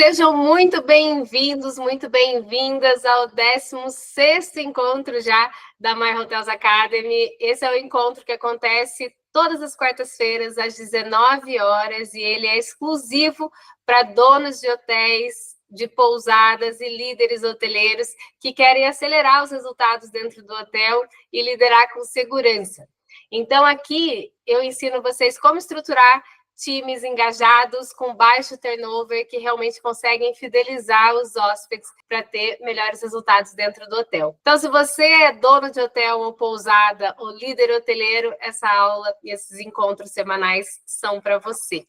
Sejam muito bem-vindos, muito bem-vindas ao 16º encontro já da My Hotels Academy. Esse é o encontro que acontece todas as quartas-feiras, às 19 horas, e ele é exclusivo para donos de hotéis, de pousadas e líderes hoteleiros que querem acelerar os resultados dentro do hotel e liderar com segurança. Então, aqui eu ensino vocês como estruturar times engajados, com baixo turnover, que realmente conseguem fidelizar os hóspedes para ter melhores resultados dentro do hotel. Então, se você é dono de hotel ou pousada ou líder hoteleiro, essa aula e esses encontros semanais são para você.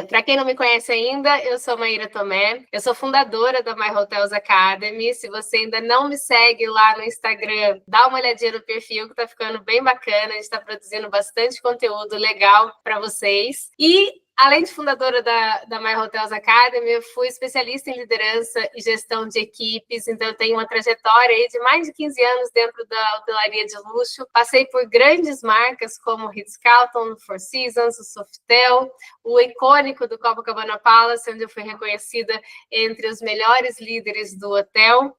Para quem não me conhece ainda, eu sou Maíra Tomé, eu sou fundadora da My Hotels Academy. Se você ainda não me segue lá no Instagram, dá uma olhadinha no perfil, que está ficando bem bacana, a gente está produzindo bastante conteúdo legal para vocês. E além de fundadora da My Hotels Academy, eu fui especialista em liderança e gestão de equipes, então eu tenho uma trajetória aí de mais de 15 anos dentro da hotelaria de luxo. Passei por grandes marcas como o Ritz-Carlton, o Four Seasons, o Sofitel, o icônico do Copacabana Palace, onde eu fui reconhecida entre os melhores líderes do hotel,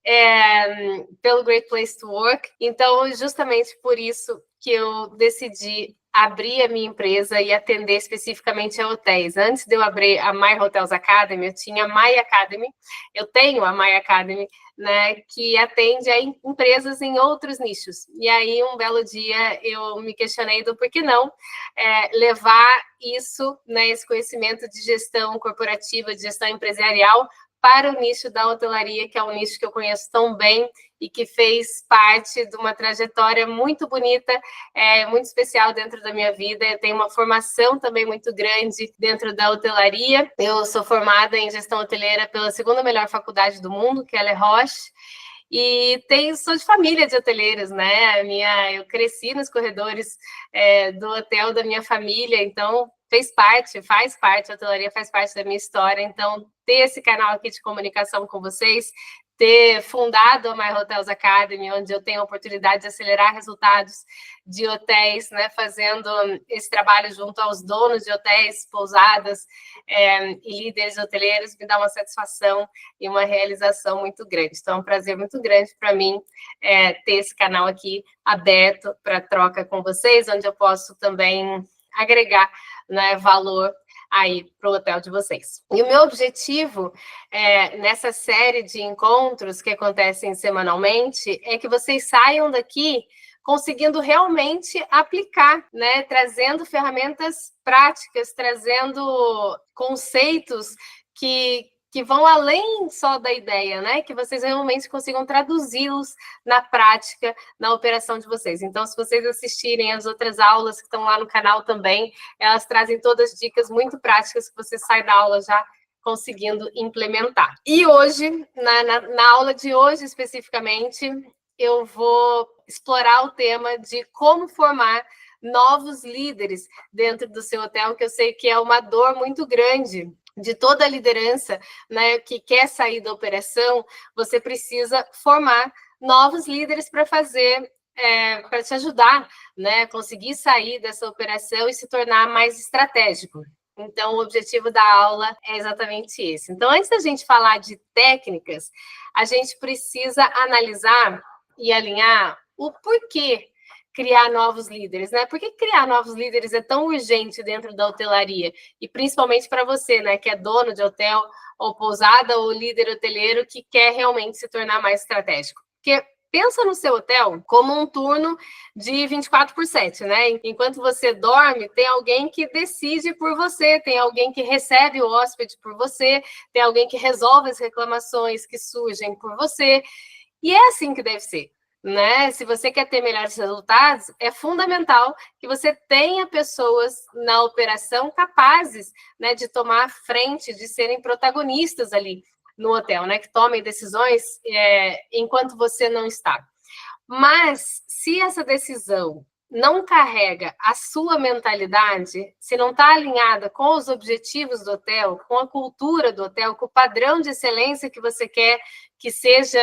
pelo Great Place to Work. Então, justamente por isso que eu decidi abrir a minha empresa e atender especificamente a hotéis. Antes de eu abrir a My Hotels Academy, eu tinha a My Academy, eu tenho a My Academy, né, que atende a empresas em outros nichos. E aí, um belo dia, eu me questionei do por que não levar isso, né, esse conhecimento de gestão corporativa, de gestão empresarial, para o nicho da hotelaria, que é um nicho que eu conheço tão bem e que fez parte de uma trajetória muito bonita, muito especial dentro da minha vida. Eu tenho uma formação também muito grande dentro da hotelaria. Eu sou formada em gestão hoteleira pela segunda melhor faculdade do mundo, que é Le Roche, e sou de família de hoteleiros, né? Eu cresci nos corredores do hotel da minha família, então faz parte, a hotelaria faz parte da minha história. Então, ter esse canal aqui de comunicação com vocês, ter fundado a My Hotels Academy, onde eu tenho a oportunidade de acelerar resultados de hotéis, né, fazendo esse trabalho junto aos donos de hotéis, pousadas e líderes hoteleiros, me dá uma satisfação e uma realização muito grande. Então, é um prazer muito grande para mim ter esse canal aqui aberto para troca com vocês, onde eu posso também agregar, né, valor aí para o hotel de vocês. E o meu objetivo nessa série de encontros que acontecem semanalmente é que vocês saiam daqui conseguindo realmente aplicar, né, trazendo ferramentas práticas, trazendo conceitos que vão além só da ideia, né? Que vocês realmente consigam traduzi-los na prática, na operação de vocês. Então, se vocês assistirem as outras aulas que estão lá no canal também, elas trazem todas dicas muito práticas que você sai da aula já conseguindo implementar. E hoje, na aula de hoje especificamente, eu vou explorar o tema de como formar novos líderes dentro do seu hotel, que eu sei que é uma dor muito grande de toda a liderança, né, que quer sair da operação. Você precisa formar novos líderes para fazer, para te ajudar, né, conseguir sair dessa operação e se tornar mais estratégico. Então, o objetivo da aula é exatamente esse. Então, antes da gente falar de técnicas, a gente precisa analisar e alinhar o porquê criar novos líderes, né? Por que criar novos líderes é tão urgente dentro da hotelaria? E principalmente para você, né, que é dono de hotel ou pousada ou líder hoteleiro que quer realmente se tornar mais estratégico. Porque pensa no seu hotel como um turno de 24/7, né? Enquanto você dorme, tem alguém que decide por você, tem alguém que recebe o hóspede por você, tem alguém que resolve as reclamações que surgem por você. E é assim que deve ser, né? Se você quer ter melhores resultados, é fundamental que você tenha pessoas na operação capazes, né, de tomar frente, de serem protagonistas ali no hotel, né, que tomem decisões enquanto você não está. Mas se essa decisão não carrega a sua mentalidade, se não está alinhada com os objetivos do hotel, com a cultura do hotel, com o padrão de excelência que você quer que seja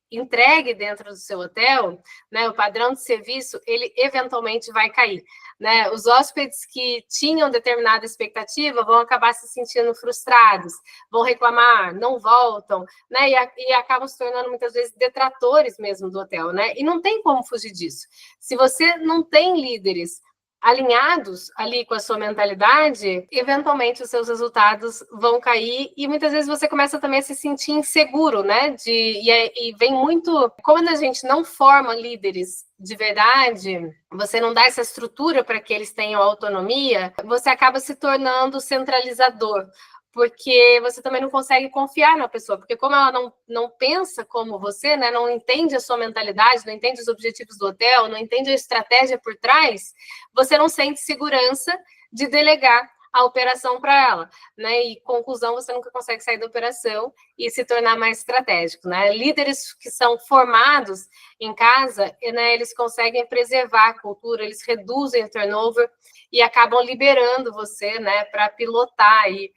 entregue dentro do seu hotel, né, o padrão de serviço, ele eventualmente vai cair, né? Os hóspedes que tinham determinada expectativa vão acabar se sentindo frustrados, vão reclamar, não voltam, né? E acabam se tornando muitas vezes detratores mesmo do hotel, né? E não tem como fugir disso. Se você não tem líderes alinhados ali com a sua mentalidade, eventualmente os seus resultados vão cair e muitas vezes você começa também a se sentir inseguro, né? E vem muito... Quando a gente não forma líderes de verdade, você não dá essa estrutura para que eles tenham autonomia, você acaba se tornando centralizador, porque você também não consegue confiar na pessoa, porque como ela não pensa como você, né, não entende a sua mentalidade, não entende os objetivos do hotel, não entende a estratégia por trás, você não sente segurança de delegar a operação para ela, né? E conclusão, você nunca consegue sair da operação e se tornar mais estratégico, né? Líderes que são formados em casa, né, eles conseguem preservar a cultura, eles reduzem o turnover e acabam liberando você, né, para pilotar aí,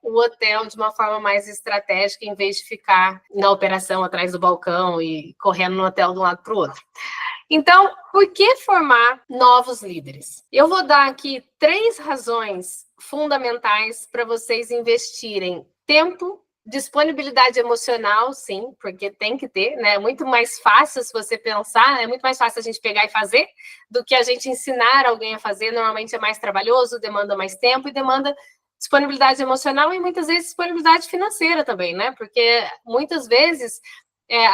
o hotel de uma forma mais estratégica, em vez de ficar na operação atrás do balcão e correndo no hotel de um lado para o outro. Então, por que formar novos líderes? Eu vou dar aqui 3 razões fundamentais para vocês investirem tempo, disponibilidade emocional, sim, porque tem que ter, né? É muito mais fácil se você pensar, é muito mais fácil a gente pegar e fazer do que a gente ensinar alguém a fazer. Normalmente é mais trabalhoso, demanda mais tempo e demanda disponibilidade emocional e muitas vezes disponibilidade financeira também, né? Porque muitas vezes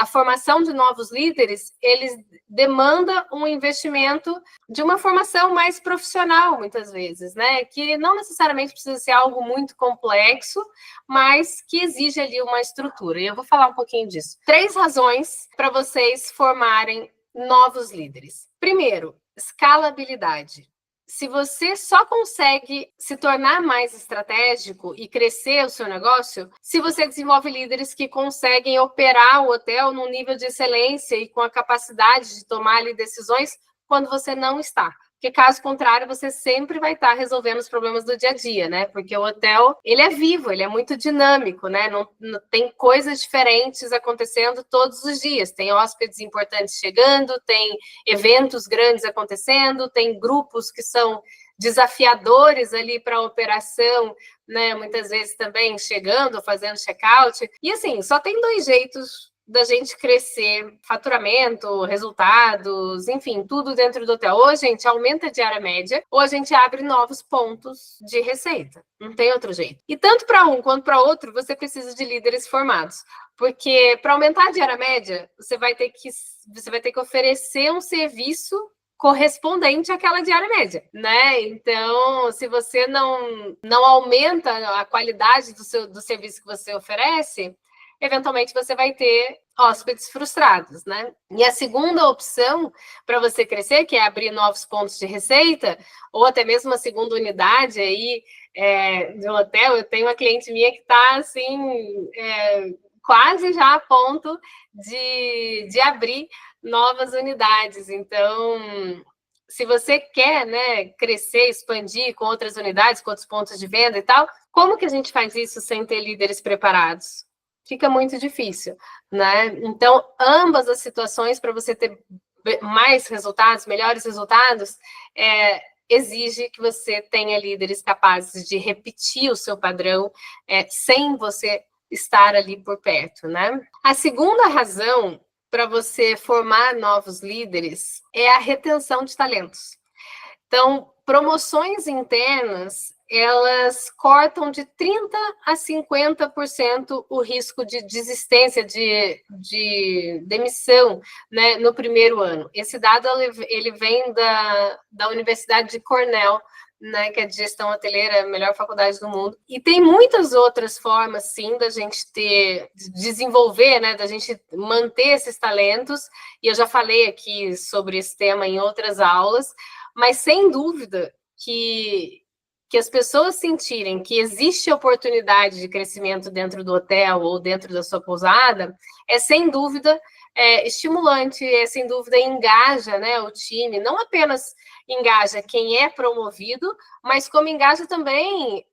a formação de novos líderes, eles demandam um investimento de uma formação mais profissional, muitas vezes, né? Que não necessariamente precisa ser algo muito complexo, mas que exige ali uma estrutura. E eu vou falar um pouquinho disso. 3 razões para vocês formarem novos líderes. Primeiro, escalabilidade. Se você só consegue se tornar mais estratégico e crescer o seu negócio, se você desenvolve líderes que conseguem operar o hotel num nível de excelência e com a capacidade de tomar ali decisões quando você não está. Porque, caso contrário, você sempre vai estar resolvendo os problemas do dia a dia, né? Porque o hotel, ele é vivo, ele é muito dinâmico, né? Não tem coisas diferentes acontecendo todos os dias. Tem hóspedes importantes chegando, tem eventos grandes acontecendo, tem grupos que são desafiadores ali para a operação, né? Muitas vezes também chegando, fazendo check-out. E, assim, só tem 2 jeitos da gente crescer faturamento, resultados, enfim, tudo dentro do hotel. Ou a gente aumenta a diária média, ou a gente abre novos pontos de receita. Não tem outro jeito. E tanto para um quanto para outro, você precisa de líderes formados. Porque para aumentar a diária média, você vai ter que oferecer um serviço correspondente àquela diária média, né? Então, se você não aumenta a qualidade do serviço que você oferece, eventualmente você vai ter hóspedes frustrados, né? E a segunda opção para você crescer, que é abrir novos pontos de receita, ou até mesmo uma segunda unidade aí de um hotel. Eu tenho uma cliente minha que está assim, quase já a ponto de abrir novas unidades. Então, se você quer, né, crescer, expandir com outras unidades, com outros pontos de venda e tal, como que a gente faz isso sem ter líderes preparados? Fica muito difícil, né? Então, ambas as situações, para você ter mais resultados, melhores resultados, exige que você tenha líderes capazes de repetir o seu padrão sem você estar ali por perto, né? A segunda razão para você formar novos líderes é a retenção de talentos. Então, promoções internas, elas cortam de 30% a 50% o risco de desistência, de demissão, né, no primeiro ano. Esse dado ele vem da Universidade de Cornell, né, que é de gestão hoteleira, a melhor faculdade do mundo. E tem muitas outras formas, sim, da gente desenvolver, né, da gente manter esses talentos, e eu já falei aqui sobre esse tema em outras aulas, mas sem dúvida que as pessoas sentirem que existe oportunidade de crescimento dentro do hotel ou dentro da sua pousada, sem dúvida estimulante, sem dúvida engaja, né, o time, não apenas engaja quem é promovido, mas como engaja também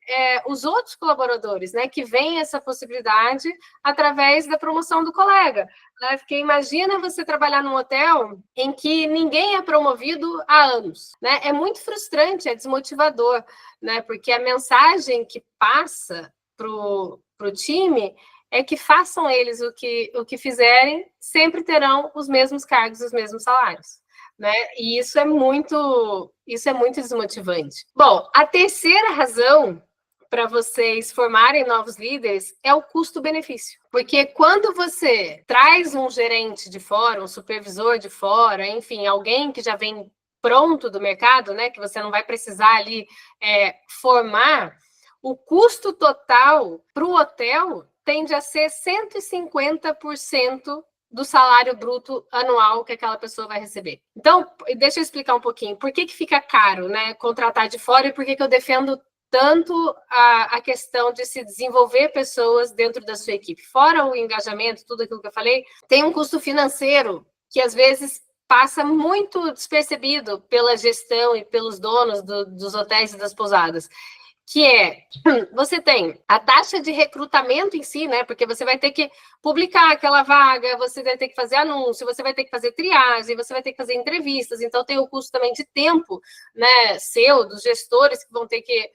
os outros colaboradores, né, que veem essa possibilidade através da promoção do colega. Né? Porque imagina você trabalhar num hotel em que ninguém é promovido há anos. Né? É muito frustrante, é desmotivador, né? Porque a mensagem que passa para o time é que façam eles o que fizerem, sempre terão os mesmos cargos, os mesmos salários. Né? E isso é muito desmotivante. Bom, a terceira razão para vocês formarem novos líderes é o custo-benefício. Porque quando você traz um gerente de fora, um supervisor de fora, enfim, alguém que já vem pronto do mercado, né, que você não vai precisar ali formar, o custo total para o hotel tende a ser 150% do salário bruto anual que aquela pessoa vai receber. Então, deixa eu explicar um pouquinho. Por que fica caro, né, contratar de fora e por que eu defendo tanto a questão de se desenvolver pessoas dentro da sua equipe? Fora o engajamento, tudo aquilo que eu falei, tem um custo financeiro que, às vezes, passa muito despercebido pela gestão e pelos donos dos hotéis e das pousadas, que você tem a taxa de recrutamento em si, né? Porque você vai ter que publicar aquela vaga, você vai ter que fazer anúncio, você vai ter que fazer triagem, você vai ter que fazer entrevistas, então tem o custo também de tempo, né? Seu, dos gestores que vão ter que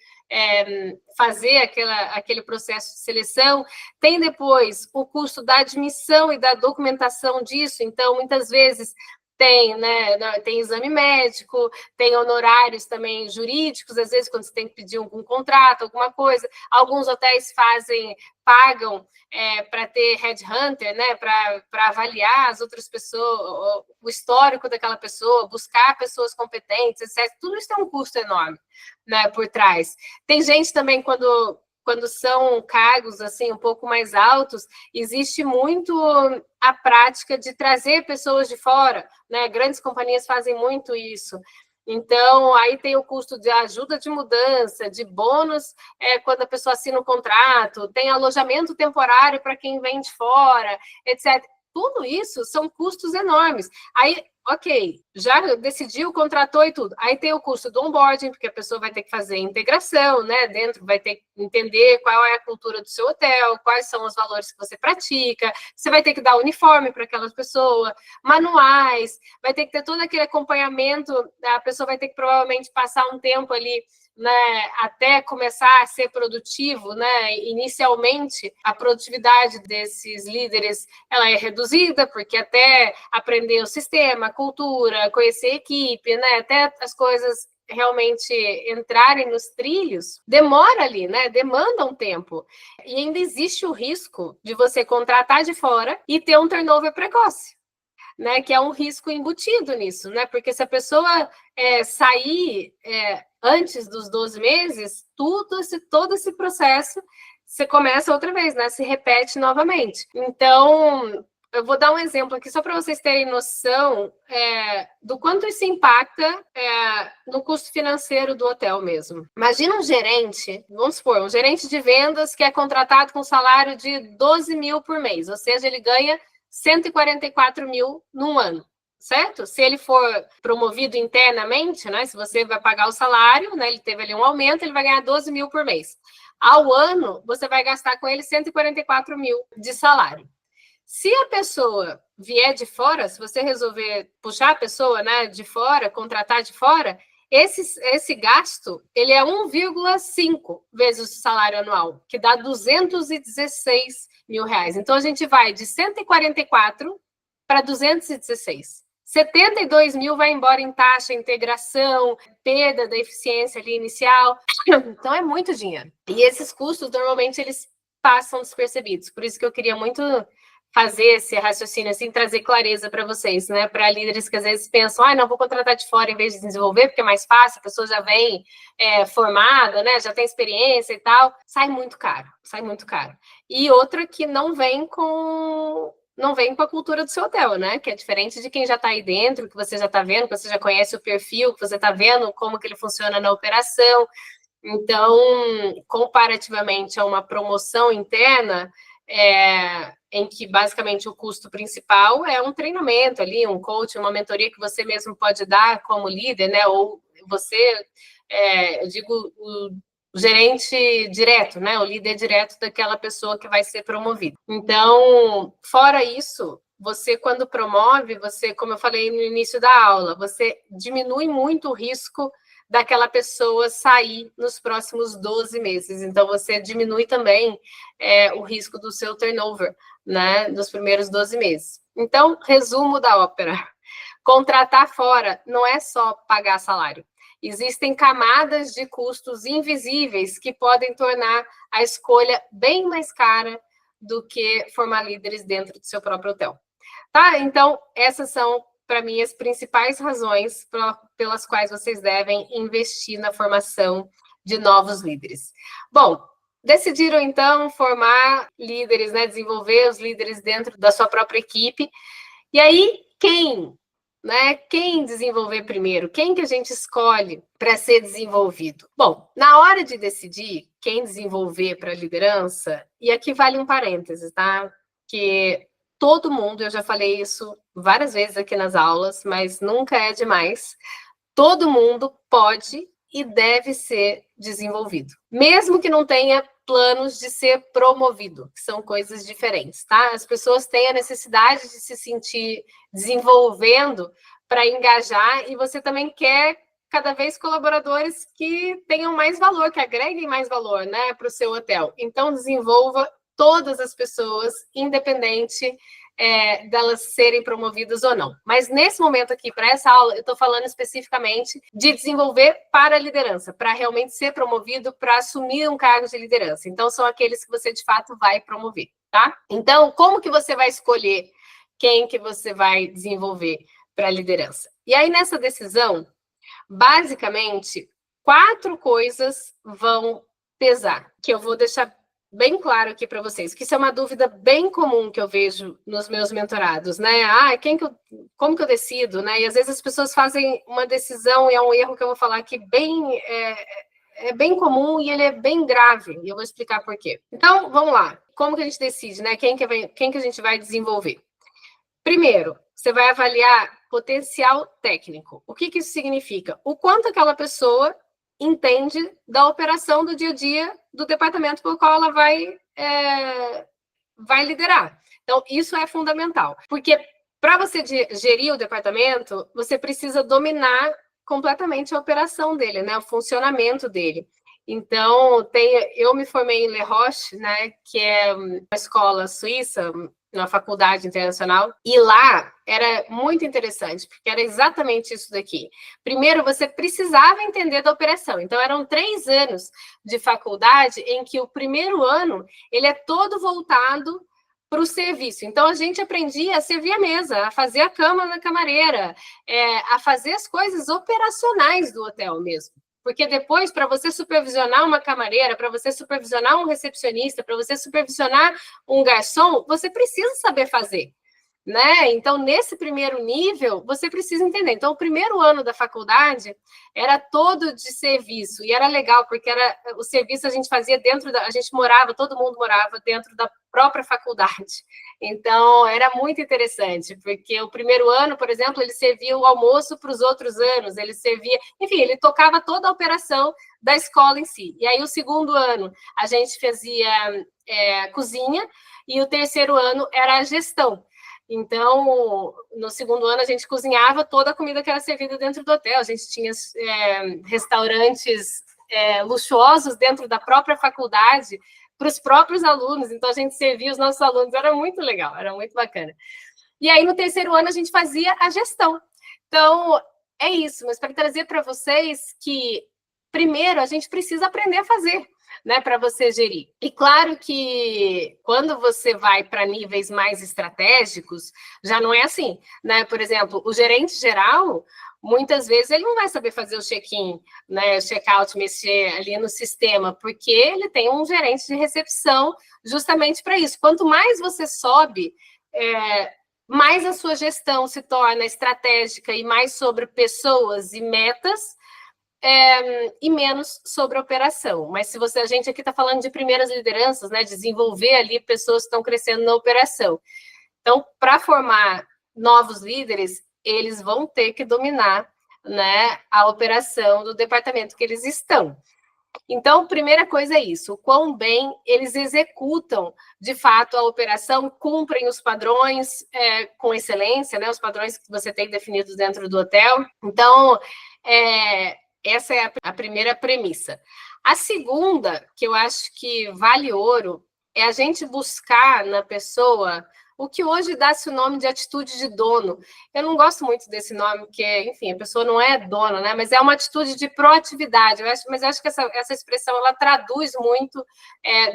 fazer aquele processo de seleção. Tem depois o custo da admissão e da documentação disso, então muitas vezes tem, né? Tem exame médico, tem honorários também jurídicos, às vezes quando você tem que pedir algum contrato, alguma coisa. Alguns hotéis pagam para ter headhunter, né? Para avaliar as outras pessoas, o histórico daquela pessoa, buscar pessoas competentes, etc. Tudo isso tem um custo enorme, né, por trás. Tem gente também, quando são cargos assim um pouco mais altos, existe muito a prática de trazer pessoas de fora, né? Grandes companhias fazem muito isso. Então, aí tem o custo de ajuda de mudança, de bônus quando a pessoa assina um contrato, tem alojamento temporário para quem vem de fora, etc. Tudo isso são custos enormes. Aí, ok, já decidiu, contratou e tudo. Aí tem o custo do onboarding, porque a pessoa vai ter que fazer integração, né? Dentro, vai ter que entender qual é a cultura do seu hotel, quais são os valores que você pratica. Você vai ter que dar uniforme para aquelas pessoas, manuais, vai ter que ter todo aquele acompanhamento. A pessoa vai ter que provavelmente passar um tempo ali, né, até começar a ser produtivo, né? Inicialmente, a produtividade desses líderes ela é reduzida, porque até aprender o sistema, a cultura, conhecer a equipe, né? Até as coisas realmente entrarem nos trilhos, demora ali, né? Demanda um tempo. E ainda existe o risco de você contratar de fora e ter um turnover precoce. Né, que é um risco embutido nisso, né? Porque se a pessoa sair antes dos 12 meses, todo esse processo você começa outra vez, né? Se repete novamente. Então, eu vou dar um exemplo aqui só para vocês terem noção do quanto isso impacta no custo financeiro do hotel mesmo. Imagina um gerente, vamos supor, um gerente de vendas que é contratado com salário de 12 mil por mês, ou seja, ele ganha 144 mil num ano, certo? Se ele for promovido internamente, né? Se você vai pagar o salário, né? Ele teve ali um aumento, ele vai ganhar 12 mil por mês. Ao ano, você vai gastar com ele 144 mil de salário. Se a pessoa vier de fora, se você resolver puxar a pessoa, né, de fora, contratar de fora, esse gasto ele é 1,5 vezes o salário anual, que dá 216 mil reais. Então, a gente vai de 144 para 216. 72 mil vai embora em taxa, integração, perda da eficiência ali inicial. Então, é muito dinheiro. E esses custos, normalmente, eles passam despercebidos. Por isso que eu queria muito fazer esse raciocínio, assim, trazer clareza para vocês, né? Para líderes que às vezes pensam, não, vou contratar de fora em vez de desenvolver, porque é mais fácil, a pessoa já vem formada, né? Já tem experiência e tal. Sai muito caro. E outra que não vem com a cultura do seu hotel, né? Que é diferente de quem já está aí dentro, que você já está vendo, que você já conhece o perfil, que você está vendo como que ele funciona na operação. Então, comparativamente a uma promoção interna, em que basicamente o custo principal é um treinamento ali, um coach, uma mentoria que você mesmo pode dar como líder, né? Ou você, eu digo, o gerente direto, né? O líder direto daquela pessoa que vai ser promovida. Então, fora isso, você, quando promove, você, como eu falei no início da aula, você diminui muito o risco daquela pessoa sair nos próximos 12 meses. Então, você diminui também o risco do seu turnover, né, nos primeiros 12 meses. Então, resumo da ópera. Contratar fora não é só pagar salário. Existem camadas de custos invisíveis que podem tornar a escolha bem mais cara do que formar líderes dentro do seu próprio hotel. Tá? Então, essas são, para mim, as principais razões pelas quais vocês devem investir na formação de novos líderes. Bom, decidiram, então, formar líderes, né? Desenvolver os líderes dentro da sua própria equipe. E aí, quem? Né? Quem desenvolver primeiro? Quem que a gente escolhe para ser desenvolvido? Bom, na hora de decidir quem desenvolver para a liderança, e aqui vale um parêntese, tá? Que todo mundo, eu já falei isso várias vezes aqui nas aulas, mas nunca é demais. Todo mundo pode e deve ser desenvolvido, mesmo que não tenha planos de ser promovido, que são coisas diferentes, tá? As pessoas têm a necessidade de se sentir desenvolvendo para engajar, e você também quer cada vez colaboradores que tenham mais valor, que agreguem mais valor, né, para o seu hotel. Então, desenvolva todas as pessoas, independente delas serem promovidas ou não. Mas nesse momento aqui, para essa aula, eu estou falando especificamente de desenvolver para a liderança, para realmente ser promovido, para assumir um cargo de liderança. Então, são aqueles que você, de fato, vai promover, tá? Então, como que você vai escolher quem que você vai desenvolver para a liderança? E aí, nessa decisão, basicamente, 4 coisas vão pesar, que eu vou deixar bem claro aqui para vocês, que isso é uma dúvida bem comum que eu vejo nos meus mentorados, né? Como que eu decido, né? E às vezes as pessoas fazem uma decisão, e é um erro que eu vou falar aqui é bem comum e ele é bem grave, e eu vou explicar por quê. Então, vamos lá. Como que a gente decide, né? Quem que a gente vai desenvolver? Primeiro, você vai avaliar potencial técnico. O que isso significa? O quanto aquela pessoa entende da operação do dia a dia do departamento pelo qual ela vai liderar. Então, isso é fundamental, porque para você gerir o departamento, você precisa dominar completamente a operação dele, né, o funcionamento dele. Então, eu me formei em Le Roche, né, que é uma escola suíça, na faculdade internacional, e lá era muito interessante, porque era exatamente isso daqui. Primeiro, você precisava entender da operação. Então, eram 3 anos de faculdade em que o primeiro ano, ele é todo voltado para o serviço. Então, a gente aprendia a servir a mesa, a fazer a cama na camareira, a fazer as coisas operacionais do hotel mesmo. Porque depois, para você supervisionar uma camareira, para você supervisionar um recepcionista, para você supervisionar um garçom, você precisa saber fazer, né? Então, nesse primeiro nível, você precisa entender. Então, o primeiro ano da faculdade era todo de serviço, e era legal, porque o serviço a gente fazia a gente morava, todo mundo morava dentro da própria faculdade. Então, era muito interessante, porque o primeiro ano, por exemplo, ele servia o almoço para os outros anos, enfim, ele tocava toda a operação da escola em si. E aí, o segundo ano, a gente fazia cozinha, e o terceiro ano era a gestão. Então, no segundo ano, a gente cozinhava toda a comida que era servida dentro do hotel. A gente tinha restaurantes luxuosos dentro da própria faculdade para os próprios alunos. Então, a gente servia os nossos alunos. Era muito legal, era muito bacana. E aí, no terceiro ano, a gente fazia a gestão. Então, é isso. Mas para trazer para vocês que, primeiro, a gente precisa aprender a fazer, né, para você gerir. E claro que quando você vai para níveis mais estratégicos, já não é assim, né? Por exemplo, o gerente geral, muitas vezes ele não vai saber fazer o check-in, né, o check-out, mexer ali no sistema, porque ele tem um gerente de recepção justamente para isso. Quanto mais você sobe, mais a sua gestão se torna estratégica e mais sobre pessoas e metas, e menos sobre a operação. Mas se a gente aqui está falando de primeiras lideranças, né, desenvolver ali pessoas que estão crescendo na operação. Então, para formar novos líderes, eles vão ter que dominar, né, a operação do departamento que eles estão. Então, primeira coisa é isso, o quão bem eles executam, de fato, a operação, cumprem os padrões com excelência, né, os padrões que você tem definidos dentro do hotel. Então, essa é a primeira premissa. A segunda, que eu acho que vale ouro, é a gente buscar na pessoa o que hoje dá-se o nome de atitude de dono. Eu não gosto muito desse nome, porque, enfim, a pessoa não é dona, né? Mas é uma atitude de proatividade. Mas eu acho que essa expressão, ela traduz muito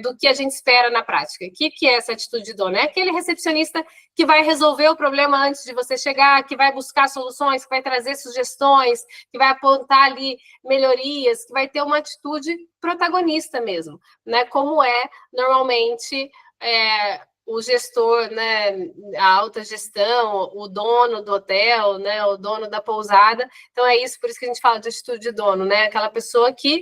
do que a gente espera na prática. O que é essa atitude de dono? É aquele recepcionista que vai resolver o problema antes de você chegar, que vai buscar soluções, que vai trazer sugestões, que vai apontar ali melhorias, que vai ter uma atitude protagonista mesmo, né? Como é normalmente o gestor, né, a alta gestão, o dono do hotel, né, o dono da pousada. Então, é isso, por isso que a gente fala de atitude de dono, né, aquela pessoa que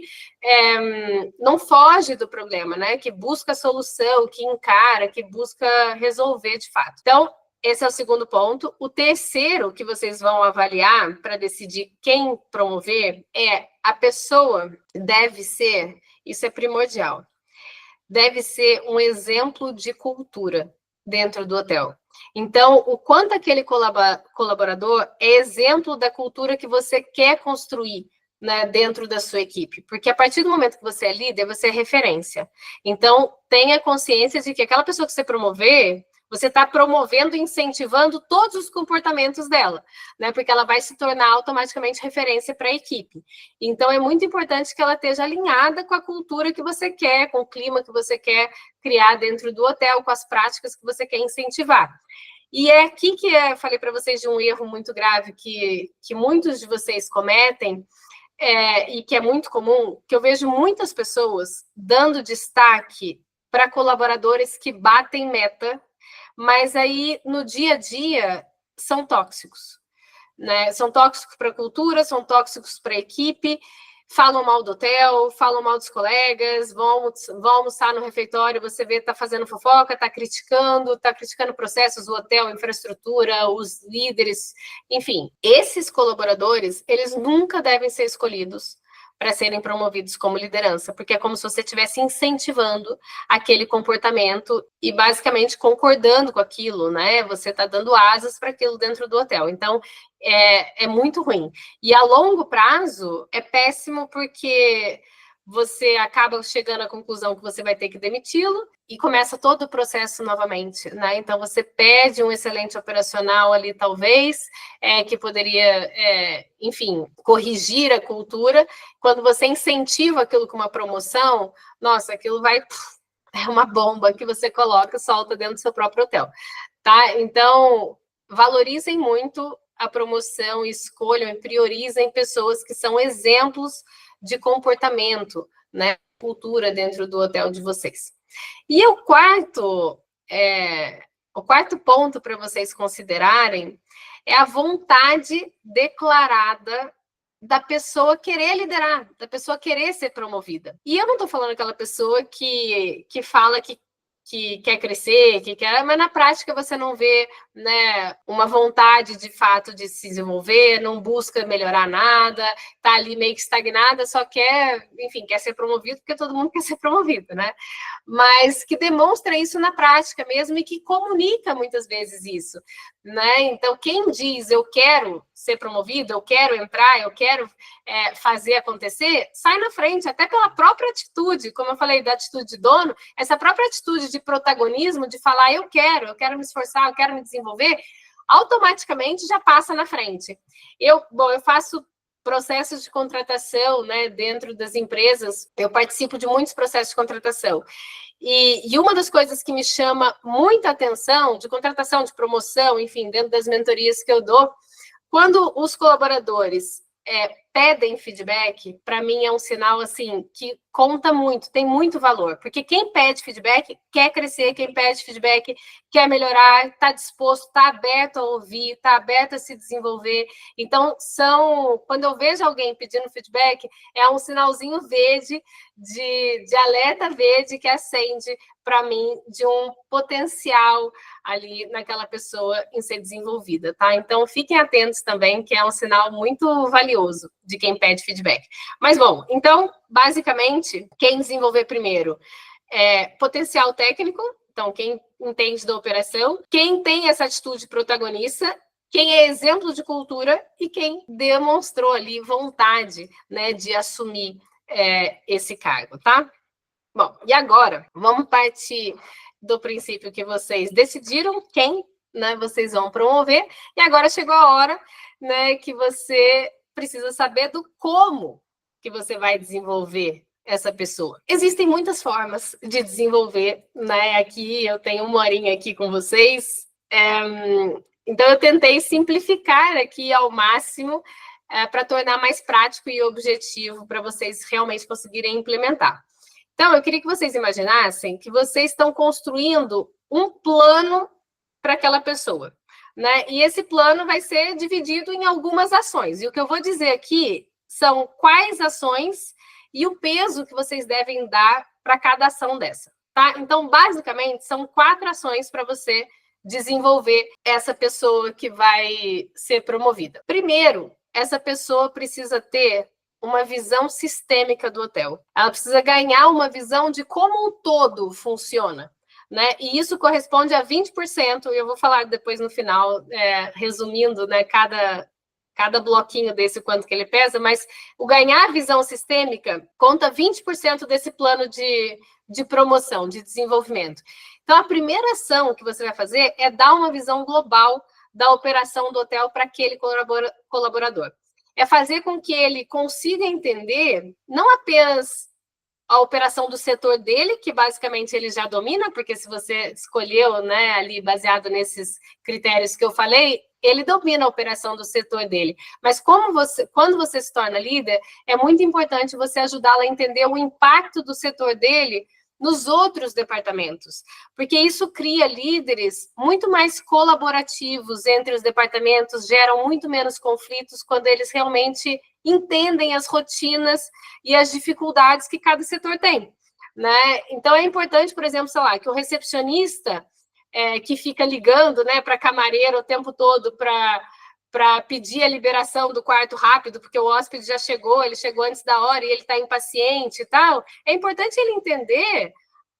não foge do problema, né, que busca a solução, que encara, que busca resolver de fato. Então, esse é o segundo ponto. O terceiro que vocês vão avaliar para decidir quem promover é a pessoa deve ser, isso é primordial, deve ser um exemplo de cultura dentro do hotel. Então, o quanto aquele colaborador é exemplo da cultura que você quer construir, né, dentro da sua equipe. Porque a partir do momento que você é líder, você é referência. Então, tenha consciência de que aquela pessoa que você promover, você está promovendo e incentivando todos os comportamentos dela, né? Porque ela vai se tornar automaticamente referência para a equipe. Então, é muito importante que ela esteja alinhada com a cultura que você quer, com o clima que você quer criar dentro do hotel, com as práticas que você quer incentivar. E é aqui que eu falei para vocês de um erro muito grave que muitos de vocês cometem, e que é muito comum, que eu vejo muitas pessoas dando destaque para colaboradores que batem meta, mas aí no dia a dia são tóxicos, né? São tóxicos para a cultura, são tóxicos para a equipe, falam mal do hotel, falam mal dos colegas, vão almoçar no refeitório, você vê, está fazendo fofoca, está criticando processos do hotel, infraestrutura, os líderes, enfim. Esses colaboradores, eles nunca devem ser escolhidos para serem promovidos como liderança, porque é como se você estivesse incentivando aquele comportamento e basicamente concordando com aquilo, né? Você está dando asas para aquilo dentro do hotel. Então, é muito ruim. E a longo prazo, é péssimo porque você acaba chegando à conclusão que você vai ter que demiti-lo e começa todo o processo novamente, né? Então, você perde um excelente operacional ali, talvez, que poderia, enfim, corrigir a cultura. Quando você incentiva aquilo com uma promoção, nossa, aquilo vai... É uma bomba que você coloca, solta dentro do seu próprio hotel, tá? Então, valorizem muito a promoção, escolham e priorizem pessoas que são exemplos de comportamento, né, cultura dentro do hotel de vocês. E o quarto ponto para vocês considerarem é a vontade declarada da pessoa querer liderar, da pessoa querer ser promovida. E eu não estou falando aquela pessoa que fala que quer crescer, que quer, mas na prática você não vê, né, uma vontade de fato de se desenvolver, não busca melhorar nada, tá ali meio que estagnada, só quer, enfim, quer ser promovido porque todo mundo quer ser promovido, né? Mas que demonstra isso na prática mesmo e que comunica muitas vezes isso, né? Então, quem diz eu quero ser promovido, eu quero entrar, eu quero fazer acontecer, sai na frente, até pela própria atitude, como eu falei da atitude de dono, essa própria atitude de protagonismo, de falar eu quero me esforçar, eu quero me desenvolver, automaticamente já passa na frente. Eu faço processos de contratação, né, dentro das empresas, eu participo de muitos processos de contratação. E uma das coisas que me chama muita atenção, de contratação, de promoção, enfim, dentro das mentorias que eu dou, quando os colaboradores pedem feedback, para mim é um sinal assim que conta muito, tem muito valor, porque quem pede feedback quer crescer, quem pede feedback quer melhorar, está disposto, está aberto a ouvir, está aberto a se desenvolver. Então, quando eu vejo alguém pedindo feedback, é um sinalzinho verde, de alerta verde que acende para mim de um potencial ali naquela pessoa em ser desenvolvida, tá? Então, fiquem atentos também, que é um sinal muito valioso de quem pede feedback. Mas, bom, então, basicamente, quem desenvolver primeiro é potencial técnico, então, quem entende da operação, quem tem essa atitude protagonista, quem é exemplo de cultura e quem demonstrou ali vontade, né, de assumir esse cargo, tá? Bom, e agora, vamos partir do princípio que vocês decidiram quem, né, vocês vão promover, e agora chegou a hora, né, que você precisa saber do como que você vai desenvolver essa pessoa. Existem muitas formas de desenvolver, né? Aqui eu tenho uma horinha aqui com vocês, então eu tentei simplificar aqui ao máximo para tornar mais prático e objetivo para vocês realmente conseguirem implementar. Então, eu queria que vocês imaginassem que vocês estão construindo um plano para aquela pessoa, né? E esse plano vai ser dividido em algumas ações. E o que eu vou dizer aqui são quais ações e o peso que vocês devem dar para cada ação dessa, tá? Então, basicamente, são 4 ações para você desenvolver essa pessoa que vai ser promovida. Primeiro, essa pessoa precisa ter uma visão sistêmica do hotel. Ela precisa ganhar uma visão de como o todo funciona, né? E isso corresponde a 20%, e eu vou falar depois no final, resumindo, né, cada bloquinho desse, quanto que ele pesa, mas o ganhar a visão sistêmica conta 20% desse plano de promoção, de desenvolvimento. Então, a primeira ação que você vai fazer é dar uma visão global da operação do hotel para aquele colaborador. É fazer com que ele consiga entender não apenas a operação do setor dele, que basicamente ele já domina, porque se você escolheu, né, ali baseado nesses critérios que eu falei, ele domina a operação do setor dele. Mas quando você se torna líder, é muito importante você ajudá-lo a entender o impacto do setor dele nos outros departamentos, porque isso cria líderes muito mais colaborativos entre os departamentos, geram muito menos conflitos quando eles realmente entendem as rotinas e as dificuldades que cada setor tem, né? Então, é importante, por exemplo, sei lá, que o recepcionista que fica ligando, né, para a camareira o tempo todo para pedir a liberação do quarto rápido, porque o hóspede já chegou, ele chegou antes da hora e ele está impaciente e tal, é importante ele entender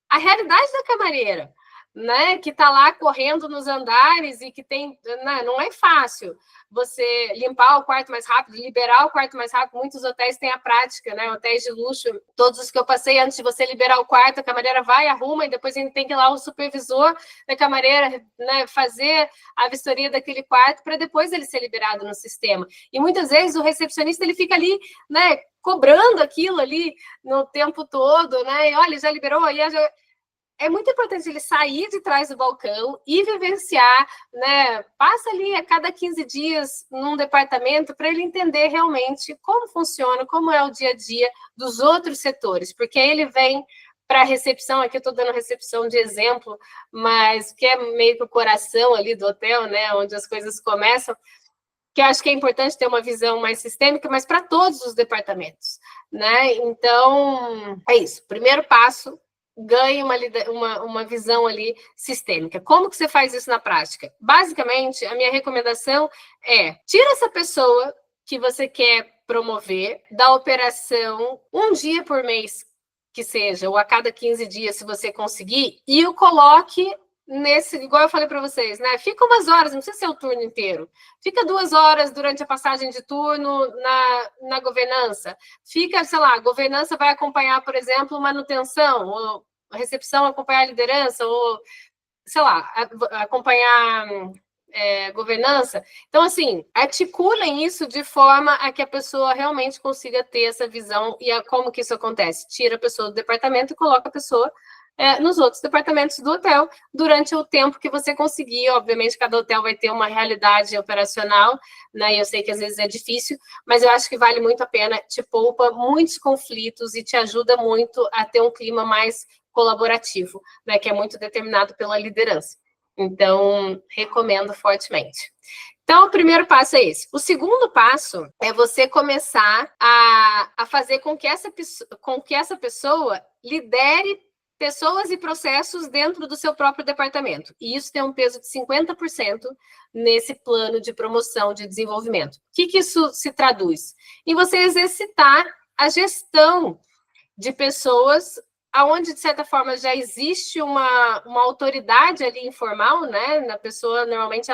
a realidade da camareira, né, que está lá correndo nos andares e que tem... Não é fácil você limpar o quarto mais rápido, liberar o quarto mais rápido. Muitos hotéis têm a prática, né, hotéis de luxo, todos os que eu passei, antes de você liberar o quarto, a camareira vai, arruma, e depois ainda tem que ir lá o supervisor da camareira, né, fazer a vistoria daquele quarto para depois ele ser liberado no sistema. E muitas vezes o recepcionista ele fica ali, né, cobrando aquilo ali no tempo todo, né, e olha, já liberou, e já... É muito importante ele sair de trás do balcão e vivenciar, né? Passa ali a cada 15 dias num departamento para ele entender realmente como funciona, como é o dia a dia dos outros setores, porque aí ele vem para a recepção, aqui eu estou dando recepção de exemplo, mas que é meio que o coração ali do hotel, né? Onde as coisas começam, que eu acho que é importante ter uma visão mais sistêmica, mas para todos os departamentos, né? Então, é isso. Primeiro passo, ganhe uma visão ali sistêmica. Como que você faz isso na prática? Basicamente, a minha recomendação é: tira essa pessoa que você quer promover da operação um dia por mês, que seja, ou a cada 15 dias, se você conseguir, e o coloque nesse, igual eu falei para vocês, né? Fica umas horas, não precisa ser o turno inteiro. Fica 2 horas durante a passagem de turno na governança. Fica, sei lá, a governança vai acompanhar, por exemplo, manutenção, ou a recepção acompanhar a liderança, ou, sei lá, acompanhar governança. Então, assim, articulem isso de forma a que a pessoa realmente consiga ter essa visão. E como que isso acontece? Tira a pessoa do departamento e coloca a pessoa nos outros departamentos do hotel, durante o tempo que você conseguir. Obviamente, cada hotel vai ter uma realidade operacional, né? Eu sei que às vezes é difícil, mas eu acho que vale muito a pena, te poupa muitos conflitos e te ajuda muito a ter um clima mais colaborativo, né? Que é muito determinado pela liderança. Então, recomendo fortemente. Então, o primeiro passo é esse. O segundo passo é você começar a fazer com que essa pessoa lidere pessoas e processos dentro do seu próprio departamento. E isso tem um peso de 50% nesse plano de promoção, de desenvolvimento. O que isso se traduz? Em você exercitar a gestão de pessoas aonde, de certa forma, já existe uma autoridade ali informal, né? Na pessoa, normalmente,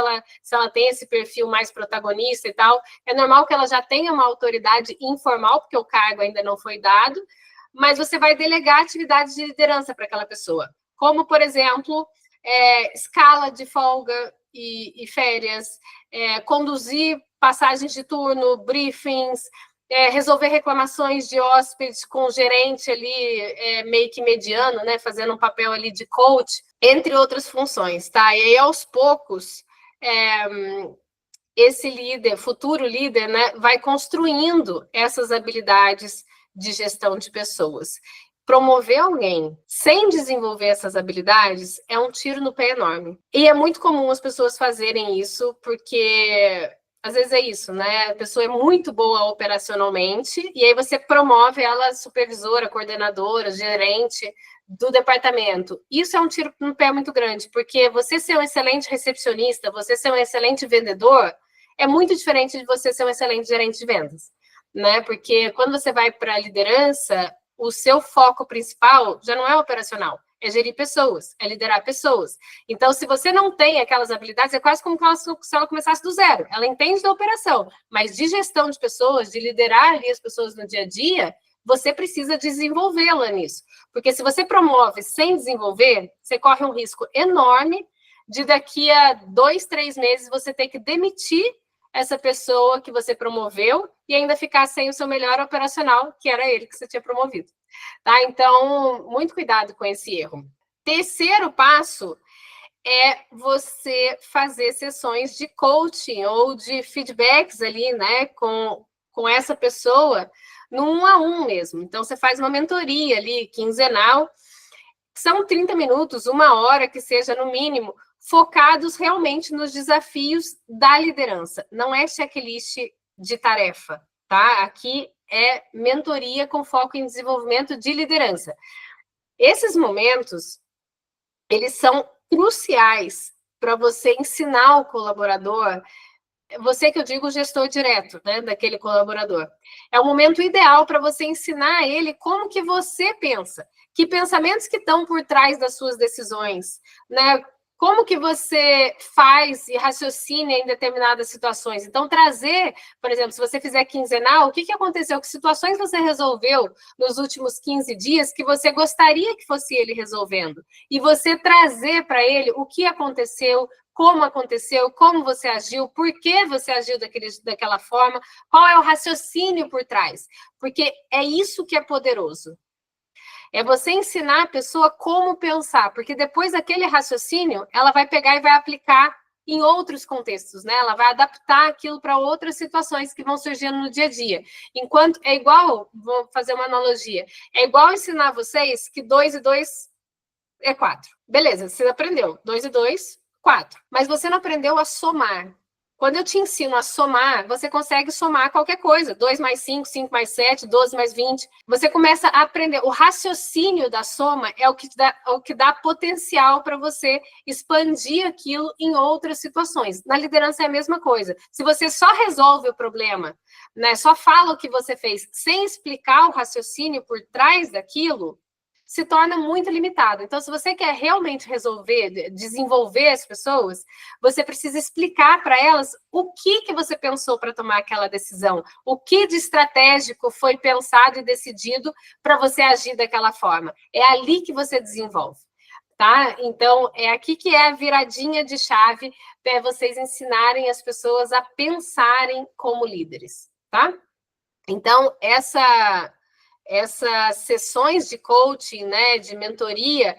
se ela tem esse perfil mais protagonista e tal, é normal que ela já tenha uma autoridade informal, porque o cargo ainda não foi dado, mas você vai delegar atividades de liderança para aquela pessoa, como, por exemplo, escala de folga e férias, conduzir passagens de turno, briefings, resolver reclamações de hóspedes com o gerente ali, meio que mediano, né, fazendo um papel ali de coach, entre outras funções, tá? E aí, aos poucos, esse líder, futuro líder, né, vai construindo essas habilidades de gestão de pessoas. Promover alguém sem desenvolver essas habilidades é um tiro no pé enorme. E é muito comum as pessoas fazerem isso, porque às vezes é isso, né? A pessoa é muito boa operacionalmente, e aí você promove ela supervisora, coordenadora, gerente do departamento. Isso é um tiro no pé muito grande, porque você ser um excelente recepcionista, você ser um excelente vendedor, é muito diferente de você ser um excelente gerente de vendas, né? Porque quando você vai para a liderança, o seu foco principal já não é operacional, é gerir pessoas, é liderar pessoas. Então, se você não tem aquelas habilidades, é quase como se ela começasse do zero. Ela entende da operação, mas de gestão de pessoas, de liderar ali as pessoas no dia a dia, você precisa desenvolvê-la nisso. Porque se você promove sem desenvolver, você corre um risco enorme de daqui a 2, 3 meses você ter que demitir essa pessoa que você promoveu e ainda ficar sem o seu melhor operacional, que era ele que você tinha promovido. Tá? Então, muito cuidado com esse erro. Terceiro passo é você fazer sessões de coaching ou de feedbacks ali, né, com essa pessoa, no 1 a 1 mesmo. Então, você faz uma mentoria ali, quinzenal, são 30 minutos, 1 hora, que seja no mínimo, focados realmente nos desafios da liderança. Não é checklist de tarefa, tá? Aqui é mentoria com foco em desenvolvimento de liderança. Esses momentos, eles são cruciais para você ensinar o colaborador, você que eu digo gestor direto, né, daquele colaborador. É o momento ideal para você ensinar ele como que você pensa, que pensamentos que estão por trás das suas decisões, né? Como que você faz e raciocina em determinadas situações. Então, trazer, por exemplo, se você fizer quinzenal, o que aconteceu? Que situações você resolveu nos últimos 15 dias que você gostaria que fosse ele resolvendo? E você trazer para ele o que aconteceu, como você agiu, por que você agiu daquela forma, qual é o raciocínio por trás. Porque é isso que é poderoso. É você ensinar a pessoa como pensar, porque depois daquele raciocínio, ela vai pegar e vai aplicar em outros contextos, né? Ela vai adaptar aquilo para outras situações que vão surgindo no dia a dia. Enquanto é igual, vou fazer uma analogia, é igual ensinar vocês que 2 e 2 é 4. Beleza, você aprendeu 2 e 2, 4. Mas você não aprendeu a somar. Quando eu te ensino a somar, você consegue somar qualquer coisa. 2 mais 5, 5 mais 7, 12 mais 20. Você começa a aprender. O raciocínio da soma é o que dá potencial para você expandir aquilo em outras situações. Na liderança é a mesma coisa. Se você só resolve o problema, né, só fala o que você fez, sem explicar o raciocínio por trás daquilo, se torna muito limitado. Então, se você quer realmente resolver, desenvolver as pessoas, você precisa explicar para elas o que você pensou para tomar aquela decisão, o que de estratégico foi pensado e decidido para você agir daquela forma. É ali que você desenvolve. Tá? Então, é aqui que é a viradinha de chave para vocês ensinarem as pessoas a pensarem como líderes. Tá? Então, essas sessões de coaching, né, de mentoria,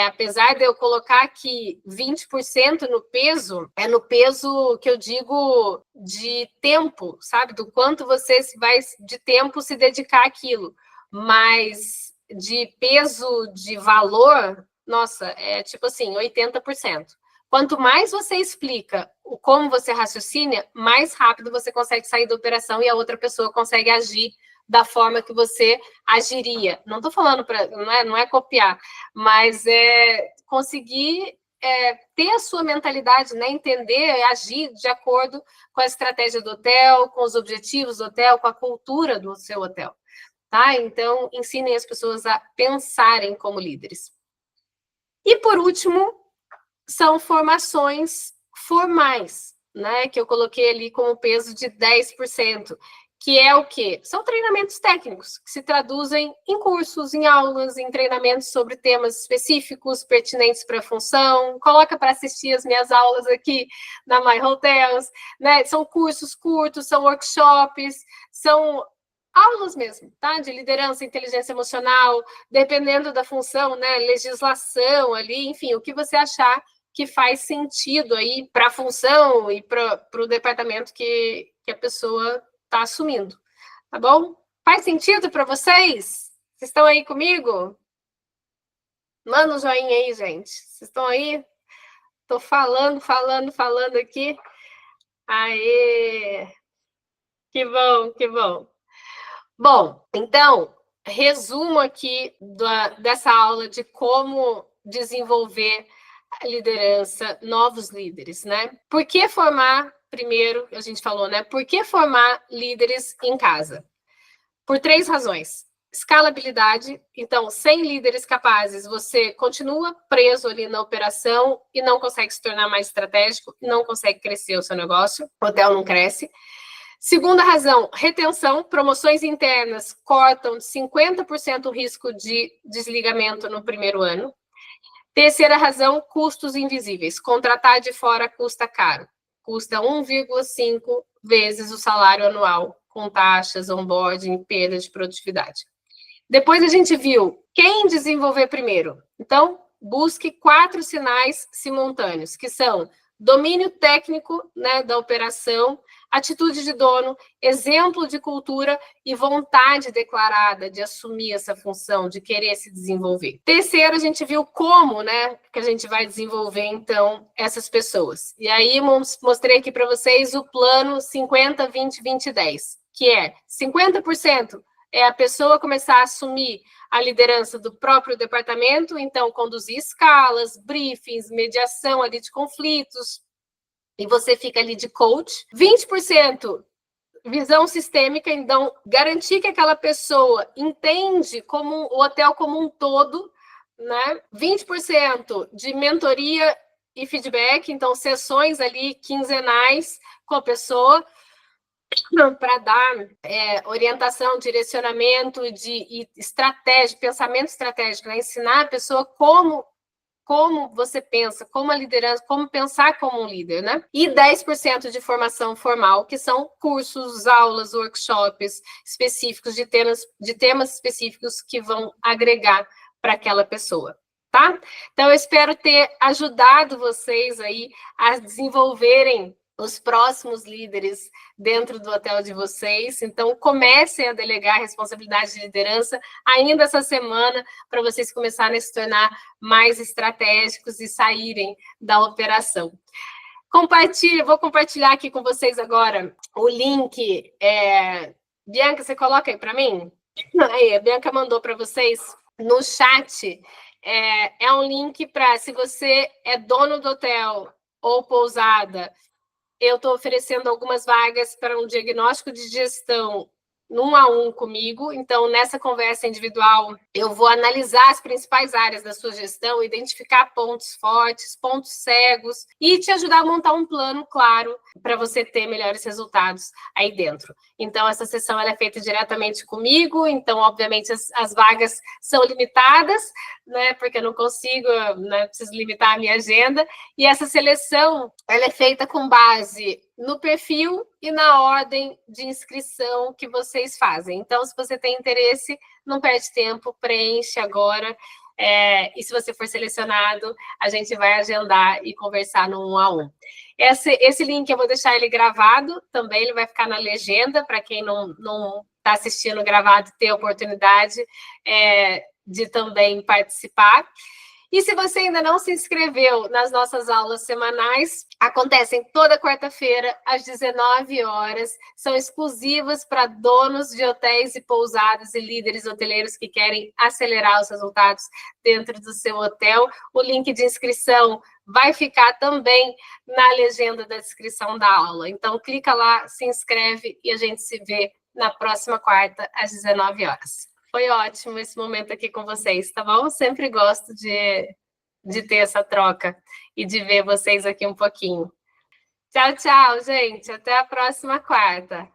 apesar de eu colocar aqui 20% no peso, é no peso que eu digo de tempo, sabe? Do quanto você vai de tempo se dedicar àquilo. Mas de peso, de valor, nossa, é tipo assim, 80%. Quanto mais você explica como você raciocina, mais rápido você consegue sair da operação e a outra pessoa consegue agir da forma que você agiria. Não estou falando para, não é copiar, mas é conseguir ter a sua mentalidade, né? Entender, agir de acordo com a estratégia do hotel, com os objetivos do hotel, com a cultura do seu hotel. Tá? Então, ensinem as pessoas a pensarem como líderes. E, por último, são formações formais, né? Que eu coloquei ali como peso de 10%, que é o quê? São treinamentos técnicos, que se traduzem em cursos, em aulas, em treinamentos sobre temas específicos, pertinentes para a função. Coloca para assistir as minhas aulas aqui na My Hotels, né? São cursos curtos, são workshops, são aulas mesmo, tá? De liderança, inteligência emocional, dependendo da função, né? Legislação ali, enfim, o que você achar que faz sentido aí para a função e para o departamento que a pessoa está assumindo, tá bom? Faz sentido para vocês? Vocês estão aí comigo? Manda um joinha aí, gente. Vocês estão aí? Estou falando aqui. Aê! Que bom, que bom. Bom, então, resumo aqui dessa aula de como desenvolver a liderança, novos líderes, né? Por que formar, primeiro, a gente falou, né? Por que formar líderes em casa? Por 3 razões. Escalabilidade, então, sem líderes capazes, você continua preso ali na operação e não consegue se tornar mais estratégico, não consegue crescer o seu negócio, o hotel não cresce. Segunda razão, retenção. Promoções internas cortam de 50% o risco de desligamento no primeiro ano. Terceira razão, custos invisíveis. Contratar de fora custa caro. Custa 1,5 vezes o salário anual, com taxas, onboarding, perda de produtividade. Depois a gente viu quem desenvolver primeiro. Então, busque 4 sinais simultâneos, que são domínio técnico, né, da operação, atitude de dono, exemplo de cultura e vontade declarada de assumir essa função, de querer se desenvolver. Terceiro, a gente viu como, né, que a gente vai desenvolver, então, essas pessoas. E aí, mostrei aqui para vocês o plano 50, 20, 20, 10, que é 50% é a pessoa começar a assumir a liderança do próprio departamento, então conduzir escalas, briefings, mediação ali de conflitos, e você fica ali de coach. 20% visão sistêmica, então garantir que aquela pessoa entende como o hotel como um todo, né? 20% de mentoria e feedback, então sessões ali quinzenais com a pessoa, para dar orientação, direcionamento e estratégia, pensamento estratégico, né? Ensinar a pessoa como você pensa, como a liderança, como pensar como um líder, né? E 10% de formação formal, que são cursos, aulas, workshops específicos de temas específicos que vão agregar para aquela pessoa, tá? Então, eu espero ter ajudado vocês aí a desenvolverem os próximos líderes dentro do hotel de vocês. Então, comecem a delegar a responsabilidade de liderança ainda essa semana, para vocês começarem a se tornar mais estratégicos e saírem da operação. Vou compartilhar aqui com vocês agora o link. Bianca, você coloca aí para mim? Aí, a Bianca mandou para vocês no chat. É um link para, se você é dono do hotel ou pousada, eu estou oferecendo algumas vagas para um diagnóstico de gestão 1 a 1 comigo. Então, nessa conversa individual, eu vou analisar as principais áreas da sua gestão, identificar pontos fortes, pontos cegos e te ajudar a montar um plano claro para você ter melhores resultados aí dentro. Então, essa sessão ela é feita diretamente comigo, então, obviamente, as vagas são limitadas, né, porque eu não consigo, né, preciso limitar a minha agenda, e essa seleção ela é feita com base no perfil e na ordem de inscrição que vocês fazem. Então, se você tem interesse, não perde tempo, preenche agora. E se você for selecionado, a gente vai agendar e conversar no 1 a 1. Esse link eu vou deixar ele gravado também, ele vai ficar na legenda, para quem não está assistindo gravado, ter a oportunidade de também participar. E se você ainda não se inscreveu nas nossas aulas semanais, acontecem toda quarta-feira, às 19 horas, são exclusivas para donos de hotéis e pousadas e líderes hoteleiros que querem acelerar os resultados dentro do seu hotel. O link de inscrição vai ficar também na legenda da descrição da aula. Então, clica lá, se inscreve e a gente se vê na próxima quarta, às 19 horas. Foi ótimo esse momento aqui com vocês, tá bom? Sempre gosto de ter essa troca e de ver vocês aqui um pouquinho. Tchau, tchau, gente. Até a próxima quarta.